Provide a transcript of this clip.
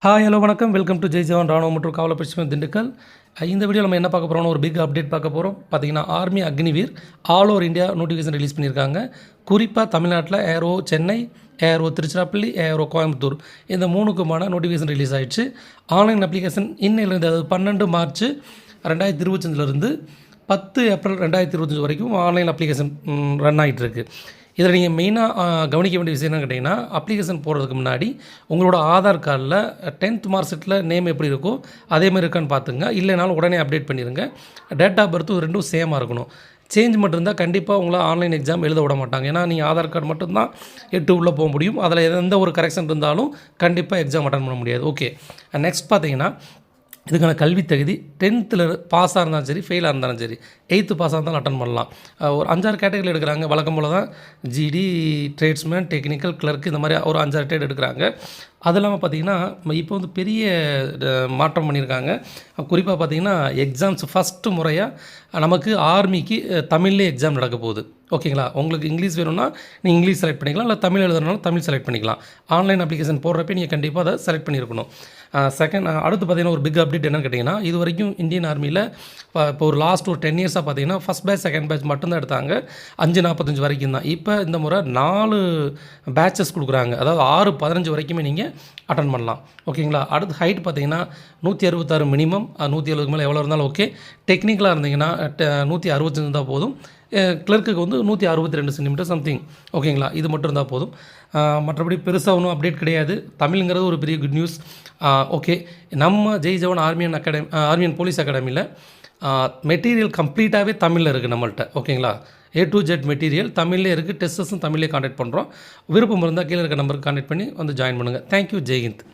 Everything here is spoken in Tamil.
ஹாய் ஹலோ வணக்கம் வெல்கம் டு ஜெய் ஜவான் ராணுவ மற்றும் காவல் பயிற்சி திண்டுக்கல். இந்த வீடியோ நம்ம என்ன பார்க்க போகிறோம்னா ஒரு பிக் அப்டேட் பார்க்க போகிறோம். பார்த்தீங்கன்னா army Agniveer all over India notification release பண்ணியிருக்காங்க. குறிப்பாக தமிழ்நாட்டில் ARO Chennai, ARO Tiruchirappalli, ARO Coimbatore இந்த மூணுக்குமான நோட்டிஃபிகேஷன் ரிலீஸ் ஆகிடுச்சு. ஆன்லைன் அப்ளிகேஷன் இன்னையிலேருந்து, அதாவது 12 மார்ச் 2025 10 ஏப்ரல் 2025 வரைக்கும் ஆன்லைன் அப்ளிகேஷன் ரன் ஆகிட்டு இருக்குது. இதில் நீங்கள் மெயினாக கவனிக்க வேண்டிய விஷயம் என்னன்னு கேட்டிங்கன்னா, அப்ளிகேஷன் போடுறதுக்கு முன்னாடி உங்களோட ஆதார் கார்டில் 10th மார்க் ஷீட்டில் நேம் எப்படி இருக்கோ அதேமாதிரி இருக்கான்னு பார்த்துங்க. இல்லைனாலும் உடனே அப்டேட் பண்ணிடுங்க. டேட் ஆஃப் பர்த்து ரெண்டும் சேமாக இருக்கணும். சேஞ்ச் மட்டும் இருந்தால் கண்டிப்பாக உங்களை ஆன்லைன் எக்ஸாம் எழுத விட மாட்டாங்க. ஏன்னா நீங்கள் ஆதார் கார்டு மட்டும்தான் 8 உள்ளே போக முடியும். அதில் எந்த ஒரு கரெக்ஷன் இருந்தாலும் கண்டிப்பாக எக்ஸாம் அட்டன் பண்ண முடியாது. ஓகே, நெக்ஸ்ட் பார்த்தீங்கன்னா இதுக்கான கல்வி தகுதி 10th பாஸாக இருந்தாலும் சரி, ஃபெயிலாக இருந்தாலும் சரி, 8th பாஸாக இருந்தாலும் அட்டன் பண்ணலாம். ஒரு 5-6 கேட்டகரி எடுக்கிறாங்க. வழக்கம் போல் தான் ஜிடி, ட்ரேட்ஸ்மேன், டெக்னிக்கல், கிளர்க் இந்த மாதிரி ஒரு 5-6 டேட் எடுக்கிறாங்க. அது இல்லாமல் பார்த்திங்கன்னா இப்போ பெரிய மாற்றம் பண்ணியிருக்காங்க. குறிப்பாக பார்த்திங்கன்னா எக்ஸாம்ஸ் ஃபஸ்ட்டு முறையாக நமக்கு ஆர்மிக்கு தமிழ்லேயே எக்ஸாம் நடக்க போகுது. ஓகேங்களா? உங்களுக்கு இங்கிலீஷ் வேணும்னா நீங்கள் இங்கிலீஷ் செலக்ட் பண்ணிக்கலாம், இல்லை தமிழ் எழுதுனாலும் தமிழ் செலக்ட் பண்ணிக்கலாம். ஆன்லைன் அப்ளிகேஷன் போடுறப்ப நீங்கள் கண்டிப்பாக அதை செலக்ட் பண்ணியிருக்கணும். அடுத்து பார்த்திங்கன்னா ஒரு பிக் அப்டேட் என்னென்னு கேட்டிங்கன்னா, இது வரைக்கும் இந்தியன் ஆர்மியில் இப்போ ஒரு லாஸ்ட் ஒரு 10 இயர்ஸாக பார்த்திங்கன்னா ஃபஸ்ட் பேட்ச் செகண்ட் பேட்ச் மட்டும்தான் எடுத்தாங்க. 5:45 வரைக்கும் தான். இப்போ இந்த முறை 4 பேட்சஸ் கொடுக்குறாங்க. அதாவது 6:15 வரைக்குமே நீங்கள் அட்டன் பண்ணலாம். ஓகேங்களா? அடுத்து ஹைட் பார்த்திங்கன்னா 166 மினிமம், 170க்கு மேலே எவ்வளோ இருந்தாலும் ஓகே. டெக்னிக்கலாக இருந்தீங்கன்னா 165 இருந்தால் போதும். கிளர்க்குக்கு 162 சென்டிமீட்டர் சம்திங். ஓகேங்களா? இது மட்டும் இருந்தால் போதும். மற்றபடி பெருசாக ஒன்றும் அப்டேட் கிடையாது. தமிழுங்கிறது ஒரு பெரிய குட் நியூஸ். ஓகே, நம்ம ஜெய் ஜவான் ஆர்மியன் போலீஸ் அகாடமியில் மெட்டீரியல் கம்ப்ளீட்டாகவே தமிழில் இருக்குது நம்மள்கிட்ட. ஓகேங்களா? A to Z மெட்டீரியல் தமிழ்லேயே இருக்குது. டெஸ்டஸும் தமிழ்லேயே கான்டாக்ட் பண்ணுறோம். விருப்பம் இருந்தால் கீழே இருக்க நம்பருக்கு கான்டாக்ட் பண்ணி ஜாயின் பண்ணுங்கள். தேங்க்யூ. ஜெய் ஹிந்த்.